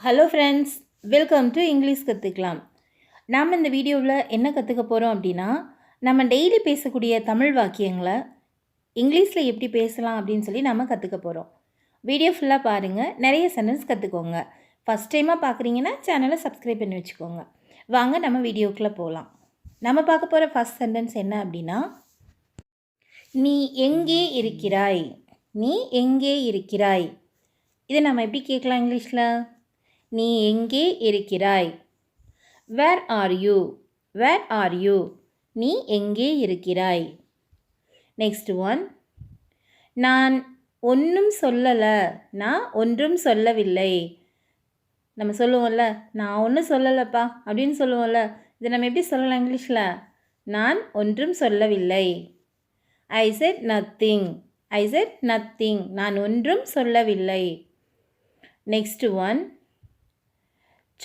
Hello friends, welcome to English கற்றுக்கலாம். நாம் இந்த வீடியோவில் என்ன கற்றுக்க போகிறோம் அப்படின்னா, நம்ம டெய்லி பேசக்கூடிய தமிழ் வாக்கியங்களை இங்கிலீஷில் எப்படி பேசலாம் அப்படின்னு சொல்லி நம்ம கற்றுக்க போகிறோம். வீடியோ ஃபுல்லாக பாருங்கள், நிறைய சென்டென்ஸ் கற்றுக்கோங்க. ஃபஸ்ட் டைமாக பார்க்குறீங்கன்னா சேனலை சப்ஸ்கிரைப் பண்ணி வச்சுக்கோங்க. வாங்க நம்ம வீடியோக்குள்ளே போகலாம். நம்ம பார்க்க போகிற ஃபஸ்ட் சென்டென்ஸ் என்ன அப்படின்னா, நீ எங்கே இருக்கிறாய்? நீ எங்கே இருக்கிறாய்? இதை நம்ம எப்படி கேட்கலாம் இங்கிலீஷில்? நீ எங்கே இருக்கிறாய்? Where are you? Where are you? நீ எங்கே இருக்கிறாய்? நெக்ஸ்ட் ஒன், நான் ஒன்றும் சொல்லலை. நான் ஒன்றும் சொல்லவில்லை. நம்ம சொல்லுவோம்ல, நான் ஒன்றும் சொல்லலைப்பா அப்படின்னு சொல்லுவோம்ல. இதை நம்ம எப்படி சொல்லலாம் இங்கிலீஷில்? நான் ஒன்றும் சொல்லவில்லை. I said nothing. I said nothing. நான் ஒன்றும் சொல்லவில்லை. நெக்ஸ்ட் ஒன்,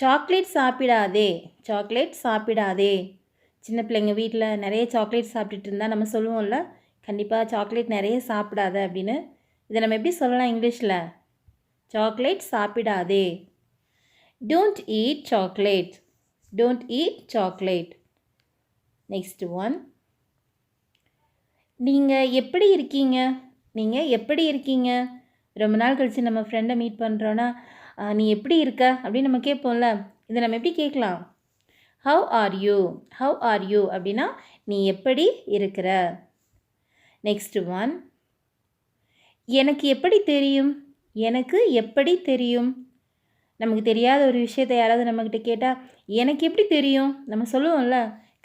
சாக்லேட் சாப்பிடாதே. சாக்லேட் சாப்பிடாதே. சின்ன பிள்ளைங்க வீட்டில் நிறைய சாக்லேட் சாப்பிட்டுட்டு இருந்தால் நம்ம சொல்லுவோம்ல, கண்டிப்பாக சாக்லேட் நிறைய சாப்பிடாத அப்படின்னு. இதை நம்ம எப்படி சொல்லலாம் இங்கிலீஷில்? சாக்லேட் சாப்பிடாதே. Don't eat chocolate. Don't eat chocolate. Next one, நீங்கள் எப்படி இருக்கீங்க? நீங்கள் எப்படி இருக்கீங்க? ரொம்ப நாள் கழித்து நம்ம ஃப்ரெண்டை மீட் பண்ணுறோன்னா, நீ எப்படி இருக்க அப்படின்னு நம்ம கேட்போம்ல. இதை நம்ம எப்படி கேட்கலாம்? How are you? How are you அப்படின்னா நீ எப்படி இருக்கிற. நெக்ஸ்ட் ஒன், எனக்கு எப்படி தெரியும்? எனக்கு எப்படி தெரியும்? நமக்கு தெரியாத ஒரு விஷயத்தை யாராவது நம்மக்கிட்ட கேட்டால் எனக்கு எப்படி தெரியும் நம்ம சொல்லுவோம்ல.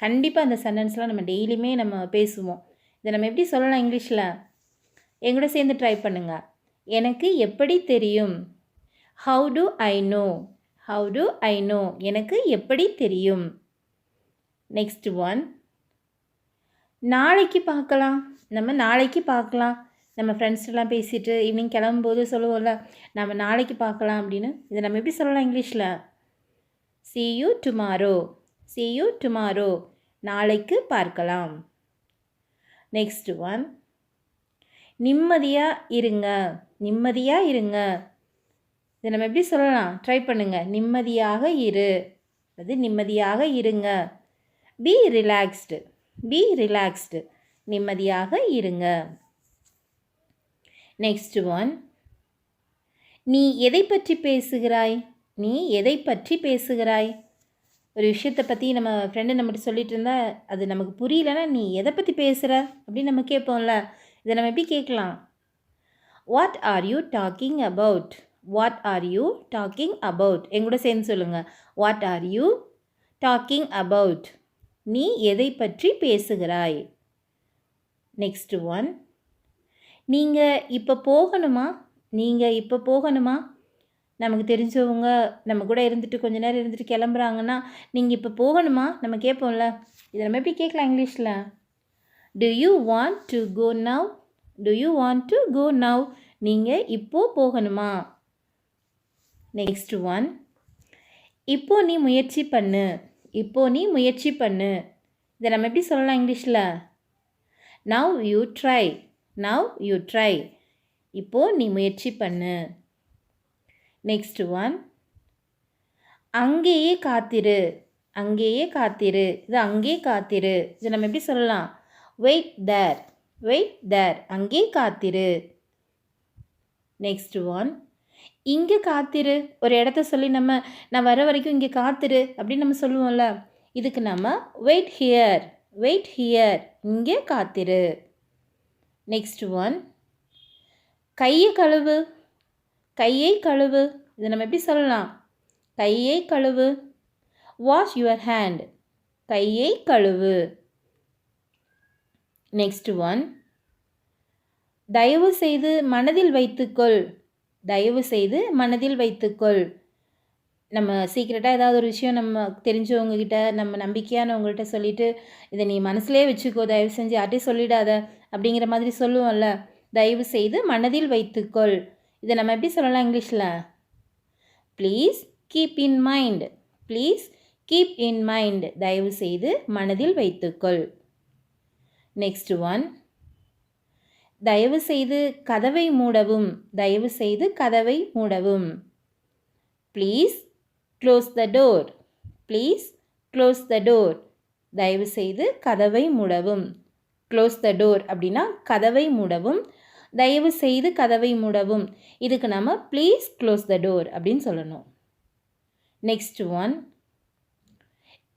கண்டிப்பாக அந்த சென்டென்ஸ்லாம் நம்ம டெய்லியுமே நம்ம பேசுவோம். இதை நம்ம எப்படி சொல்லலாம் இங்கிலீஷில்? எங்கூட சேர்ந்து ட்ரை பண்ணுங்கள். எனக்கு எப்படி தெரியும்? How to I know? How to I know? எனக்கு எப்படி தெரியும். நெக்ஸ்ட் ஒன், நாளைக்கு பார்க்கலாம். நம்ம நாளைக்கு பார்க்கலாம். நம்ம ஃப்ரெண்ட்ஸ்லாம் பேசிட்டு ஈவினிங் கிளம்பும்போது சொல்லுவோம்ல, நம்ம நாளைக்கு பார்க்கலாம் அப்படின்னு. இதை நம்ம எப்படி சொல்லலாம் இங்கிலீஷில்? see you tomorrow. see you tomorrow. நாளைக்கு பார்க்கலாம். நெக்ஸ்ட் ஒன், நிம்மதியாக இருங்க. நிம்மதியாக இருங்க. இதை நம்ம எப்படி சொல்லலாம்? ட்ரை பண்ணுங்கள். நிம்மதியாக இரு. அது நிம்மதியாக இருங்க. Be relaxed. Be relaxed. நிம்மதியாக இருங்க. நெக்ஸ்ட் ஒன், நீ எதை பற்றி பேசுகிறாய்? நீ எதை பற்றி பேசுகிறாய்? ஒரு விஷயத்தை பற்றி நம்ம ஃப்ரெண்டு நம்மகிட்ட சொல்லிட்டு இருந்தால் அது நமக்கு புரியலன்னா நீ எதை பற்றி பேசுகிற அப்படின்னு நம்ம கேட்போம்ல. இதை நம்ம எப்படி கேட்கலாம்? What are you talking about? What are you talking about? எங்கூட சேர்ந்து சொல்லுங்கள். What are you talking about? நீ எதை பற்றி பேசுகிறாய்? நெக்ஸ்ட் ஒன், நீங்கள் இப்போ போகணுமா? நீங்கள் இப்போ போகணுமா? நமக்கு தெரிஞ்சவங்க நம்ம கூட இருந்துட்டு கொஞ்ச நேரம் இருந்துட்டு கிளம்புறாங்கன்னா நீங்கள் இப்போ போகணுமா நம்ம கேட்போம்ல. இதை நம்ம எப்படி கேட்கலாம் இங்கிலீஷில்? Do you want to go now? Do you want to go now? நீங்கள் இப்போது போகணுமா? நெக்ஸ்ட் ஒன், இப்போ நீ முயற்சி பண்ணு. இப்போ நீ முயற்சி பண்ணு. இதை நம்ம எப்படி சொல்லலாம் இங்கிலீஷில்? Now you try. Now you try. இப்போது நீ முயற்சி பண்ணு. நெக்ஸ்ட் ஒன், அங்கேயே காத்திரு. அங்கேயே காத்திரு. இது அங்கே காத்திரு. இதை நம்ம எப்படி சொல்லலாம்? வெயிட் தேர். வெயிட் தேர். அங்கே காத்திரு. நெக்ஸ்ட் ஒன், இங்கே காத்திரு. ஒரு இடத்த சொல்லி நான் வர வரைக்கும் இங்கே காத்திரு அப்படின்னு நம்ம சொல்லுவோம்ல. இதுக்கு நம்ம வெயிட் ஹியர். Wait here. இங்கே காத்திரு. நெக்ஸ்ட் ஒன், கையை கழுவு. கையை கழுவு. இதை நம்ம எப்படி சொல்லலாம்? கையை கழுவு. Wash your hand. கையை கழுவு. நெக்ஸ்ட் ஒன், தயவு செய்து மனதில் வைத்துக்கொள். தயவு செய்து மனதில் வைத்துக்கொள். நம்ம சீக்கிரட்டாக ஏதாவது ஒரு விஷயம் நம்ம தெரிஞ்சவங்கக்கிட்ட நம்ம நம்பிக்கையானவங்கள்ட்ட சொல்லிவிட்டு இதை நீ மனசுலே வச்சுக்கோ, தயவு செஞ்சு யார்ட்டையும் சொல்லிடாத அப்படிங்கிற மாதிரி சொல்லுவோம்ல. தயவு செய்து மனதில் வைத்துக்கொள். இதை நம்ம எப்படி சொல்லலாம் இங்கிலீஷில்? Please keep in mind. Please keep in mind. தயவு செய்து மனதில் வைத்துக்கொள். நெக்ஸ்ட் ஒன், தயவு செய்து கதவை மூடவும். தயவு செய்து கதவை மூடவும். Please close the door. Please close the door. தயவு செய்து கதவை மூடவும். க்ளோஸ் த டோர் அப்படின்னா கதவை மூடவும். தயவு செய்து கதவை மூடவும். இதுக்கு நம்ம ப்ளீஸ் க்ளோஸ் த டோர் அப்படின்னு சொல்லணும். நெக்ஸ்ட் ஒன்,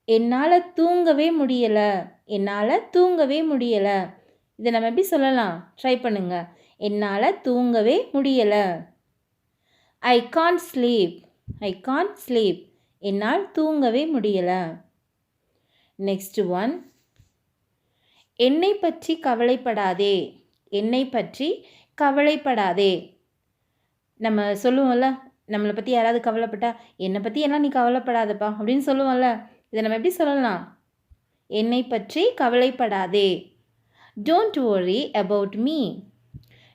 என்னால் தூங்கவே முடியலை. என்னால் தூங்கவே முடியலை. இதை நம்ம எப்படி சொல்லலாம்? ட்ரை பண்ணுங்க. என்னால் தூங்கவே முடியலை. I can't sleep. I can't sleep. என்னால் தூங்கவே முடியலை. நெக்ஸ்ட் ஒன், என்னை பற்றி கவலைப்படாதே. என்னை பற்றி கவலைப்படாதே. நம்ம சொல்லுவோம்ல, நம்மளை பற்றி யாராவது கவலைப்பட்டா, என்னை பற்றி எல்லாம் நீ கவலைப்படாதப்பா அப்படின்னு சொல்லுவோம்ல. இதை நம்ம எப்படி சொல்லலாம்? என்னை பற்றி கவலைப்படாதே. Don't worry about me.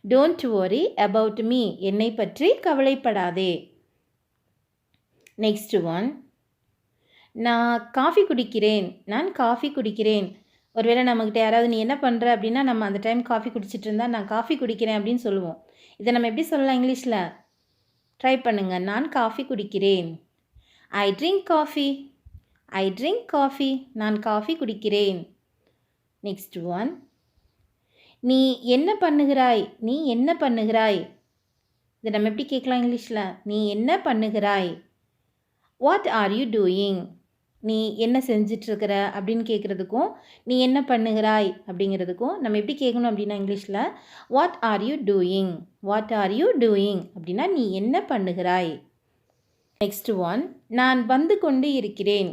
Don't worry about me. என்னை பற்றி கவலைப்படாதே. நெக்ஸ்ட் ஒன், நான் காஃபி குடிக்கிறேன். நான் காஃபி குடிக்கிறேன். ஒருவேளை நம்மக்கிட்ட யாராவது நீ என்ன பண்ணுற அப்படின்னா, நம்ம அந்த டைம் காஃபி குடிச்சிட்டு இருந்தா நான் காஃபி குடிக்கிறேன் அப்படின்னு சொல்லுவோம். இதை நம்ம எப்படி சொல்லலாம் இங்கிலீஷில்? ட்ரை பண்ணுங்க. நான் காஃபி குடிக்கிறேன். ஐ ட்ரிங்க் காஃபி. ஐ ட்ரிங்க் காஃபி. நான் காஃபி குடிக்கிறேன். நெக்ஸ்ட் ஒன், நீ என்ன பண்ணுகிறாய். நீ என்ன பண்ணுகிறாய். இதை நம்ம எப்படி கேட்கலாம் இங்கிலீஷில்? நீ என்ன பண்ணுகிறாய். What are you doing. நீ என்ன செஞ்சிட்ருக்கிற அப்படின்னு கேட்குறதுக்கும், நீ என்ன பண்ணுகிறாய் அப்படிங்கிறதுக்கும் நம்ம எப்படி கேட்கணும் அப்படின்னா இங்கிலீஷில் what are you doing. What are you doing அப்படின்னா நீ என்ன பண்ணுகிறாய். நெக்ஸ்ட் ஒன், நான் வந்து கொண்டு இருக்கிறேன்.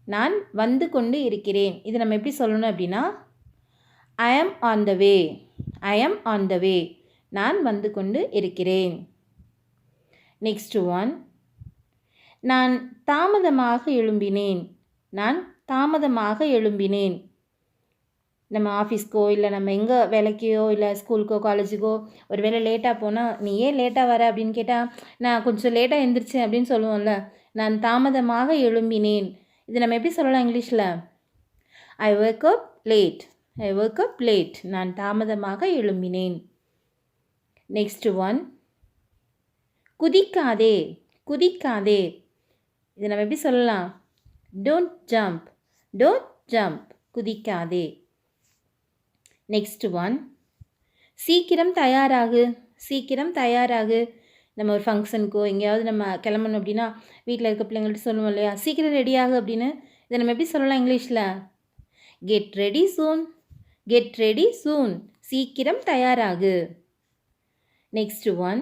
நான் வந்து கொண்டு இருக்கிறேன். இது நம்ம எப்படி சொல்லணும் அப்படின்னா ஐ ஆம் ஆன் த வே. ஐ ஆம் ஆன் த வே. நான் வந்து கொண்டு இருக்கிறேன். நெக்ஸ்ட் ஒன், நான் தாமதமாக எழும்பினேன். நான் தாமதமாக எழும்பினேன். நம்ம ஆஃபீஸ்க்கோ இல்லை நம்ம எங்கே வேலைக்கோ இல்லை ஸ்கூலுக்கோ காலேஜுக்கோ ஒரு வேளை லேட்டாக போனால், நீ ஏன் லேட்டாக வர அப்படின்னு கேட்டால், நான் கொஞ்சம் லேட்டாக எழுந்திரிச்சேன் அப்படின்னு சொல்லுவோம்ல. நான் தாமதமாக எழும்பினேன். இது நம்ம எப்படி சொல்லலாம் இங்கிலீஷில்? ஐ woke up late. ஐ woke up late. நான் தாமதமாக எழும்பினேன். Next one, குதிக்காதே. குதிக்காதே. இது நம்ம எப்படி சொல்லலாம்? Don't jump. Don't jump. குதிக்காதே. நெக்ஸ்ட் ஒன், சீக்கிரம் தயாராகு. சீக்கிரம் தயாராகு. நம்ம ஒரு ஃபங்க்ஷனுக்கோ எங்கேயாவது நம்ம கிளம்பணும் அப்படின்னா வீட்டில் இருக்க பிள்ளைங்கள்ட்ட சொல்லுவோம் இல்லையா, சீக்கிரம் ரெடியாகு அப்படின்னு. இதை நம்ம எப்படி சொல்லலாம் இங்கிலீஷில்? கெட் ரெடி சூன். கெட் ரெடி சூன். சீக்கிரம் தயாராகு. நெக்ஸ்ட் ஒன்,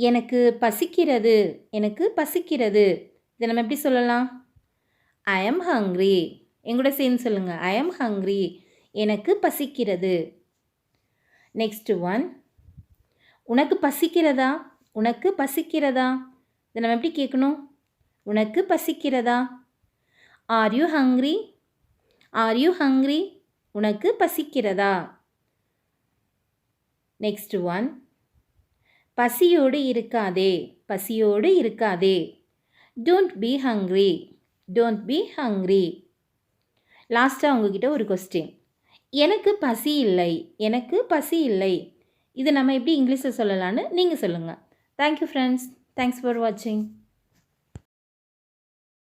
எனக்கு பசிக்கிறது. எனக்கு பசிக்கிறது. இதை நம்ம எப்படி சொல்லலாம்? ஐ ஆம் ஹங்க்ரி. எங்கூட சேர்ந்து சொல்லுங்கள். ஐ ஆம் ஹங்க்ரி. எனக்கு பசிக்கிறது. நெக்ஸ்ட் ஒன், உனக்கு பசிக்கிறதா. உனக்கு பசிக்கிறதா. இதை நம்ம எப்படி கேட்கணும்? உனக்கு பசிக்கிறதா. Are you hungry. Are you hungry. உனக்கு பசிக்கிறதா. நெக்ஸ்ட் ஒன், பசியோடு இருக்காதே. பசியோடு இருக்காதே. Don't be hungry. Don't be hungry. லாஸ்ட்டாக உங்ககிட்ட ஒரு கொஸ்டின். எனக்கு பசி இல்லை. எனக்கு பசி இல்லை. இது நம்ம எப்படி இங்கிலீஷில் சொல்லலான்னு நீங்கள் சொல்லுங்கள். Thank you friends. தேங்க்ஸ் ஃபார் வாட்சிங்.